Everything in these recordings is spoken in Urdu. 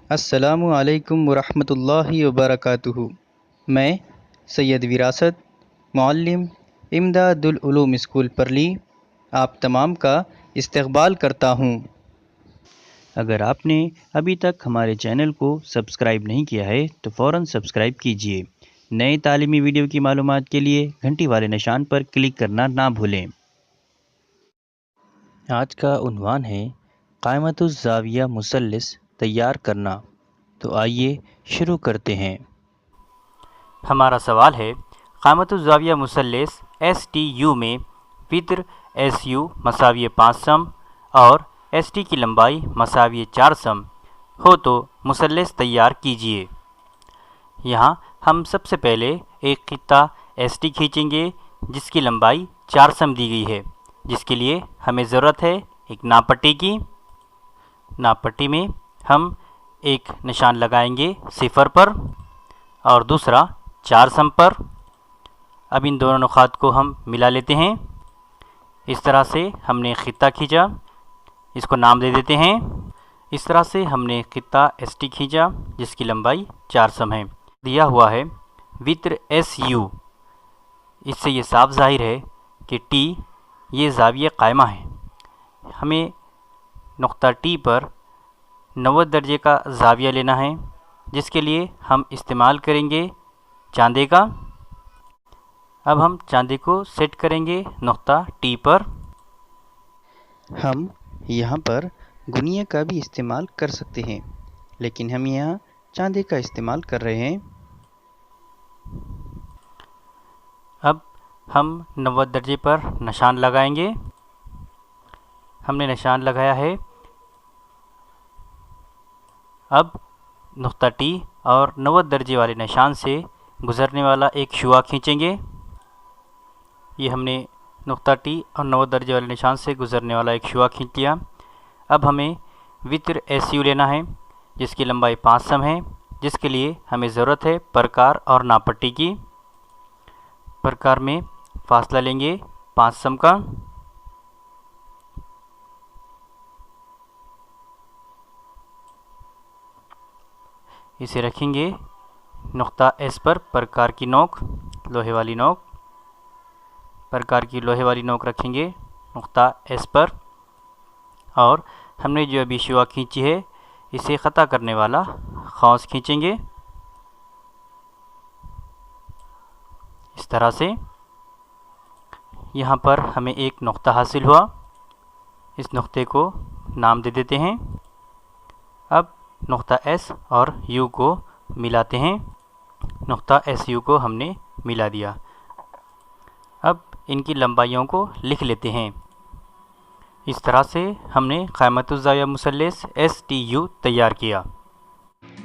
السلام علیکم ورحمۃ اللہ وبرکاتہ۔ میں سید وراثت، معلم امداد العلوم اسکول پرلی، آپ تمام کا استقبال کرتا ہوں۔ اگر آپ نے ابھی تک ہمارے چینل کو سبسکرائب نہیں کیا ہے تو فوراً سبسکرائب کیجیے۔ نئے تعلیمی ویڈیو کی معلومات کے لیے گھنٹی والے نشان پر کلک کرنا نہ بھولیں۔ آج کا عنوان ہے قائمۃ الزاویہ مثلث تیار کرنا۔ تو آئیے شروع کرتے ہیں۔ ہمارا سوال ہے، قائمۃ الزاویہ مثلث ایس ٹی یو میں وطر ایس یو مساوی 5 سم اور ایس ٹی کی لمبائی مساوی 4 سم ہو تو مثلث تیار کیجیے۔ یہاں ہم سب سے پہلے ایک خطہ ایس ٹی کھینچیں گے جس کی لمبائی 4 سم دی گئی ہے، جس کے لیے ہمیں ضرورت ہے ایک ناپ پٹی کی۔ ناپ پٹی میں ہم ایک نشان لگائیں گے 0 پر اور دوسرا 4 سم پر۔ اب ان دونوں نقاط کو ہم ملا لیتے ہیں۔ اس طرح سے ہم نے خطہ کھینچا، اس کو نام دے دیتے ہیں۔ اس طرح سے ہم نے خطہ ایس ٹی کھینچا جس کی لمبائی 4 سم ہے۔ دیا ہوا ہے وطر ایس یو، اس سے یہ صاف ظاہر ہے کہ ٹی یہ زاویہ قائمہ ہے۔ ہمیں نقطہ ٹی پر 90 درجے کا زاویہ لینا ہے، جس کے لیے ہم استعمال کریں گے چاندے کا۔ اب ہم چاندے کو سیٹ کریں گے نقطہ ٹی پر۔ ہم یہاں پر گنیے کا بھی استعمال کر سکتے ہیں، لیکن ہم یہاں چاندے کا استعمال کر رہے ہیں۔ اب ہم 90 درجے پر نشان لگائیں گے۔ ہم نے نشان لگایا ہے۔ اب نقطہ ٹی اور 90 درجے والے نشان سے گزرنے والا ایک شعاع کھینچیں گے۔ یہ ہم نے نقطہ ٹی اور 90 درجے والے نشان سے گزرنے والا ایک شعاع کھینچ لیا۔ اب ہمیں وطر ایس یو لینا ہے جس کی لمبائی 5 سم ہے، جس کے لیے ہمیں ضرورت ہے پرکار اور ناپ پٹی کی۔ پرکار میں فاصلہ لیں گے 5 سم کا۔ اسے رکھیں گے نقطہ ایس پر، پرکار کی نوک، لوہے والی نوک، پرکار کی لوہے والی نوک رکھیں گے نقطہ ایس پر، اور ہم نے جو ابھی شعاع کھینچی ہے اسے خطا کرنے والا قوس کھینچیں گے اس طرح سے۔ یہاں پر ہمیں ایک نقطہ حاصل ہوا، اس نقطے کو نام دے دیتے ہیں۔ اب نقطہ ایس اور یو کو ملاتے ہیں۔ نقطہ ایس یو کو ہم نے ملا دیا۔ اب ان کی لمبائیوں کو لکھ لیتے ہیں۔ اس طرح سے ہم نے قائمۃ الزاویہ مثلث ایس ٹی یو تیار کیا۔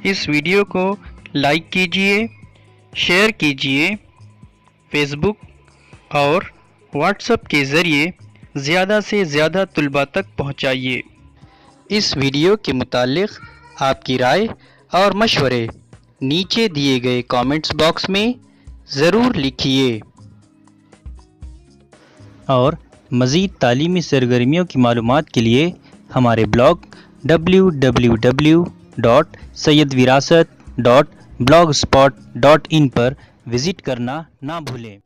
اس ویڈیو کو لائک کیجیے، شیئر کیجیے، فیس بک اور واٹس ایپ کے ذریعے زیادہ سے زیادہ طلباء تک پہنچائیے۔ اس ویڈیو کے متعلق آپ کی رائے اور مشورے نیچے دیے گئے کامنٹس باکس میں ضرور لکھیے، اور مزید تعلیمی سرگرمیوں کی معلومات کے لیے ہمارے بلاگ www.sayyidwirasat.blogspot.in پر وزٹ کرنا نہ بھولیں۔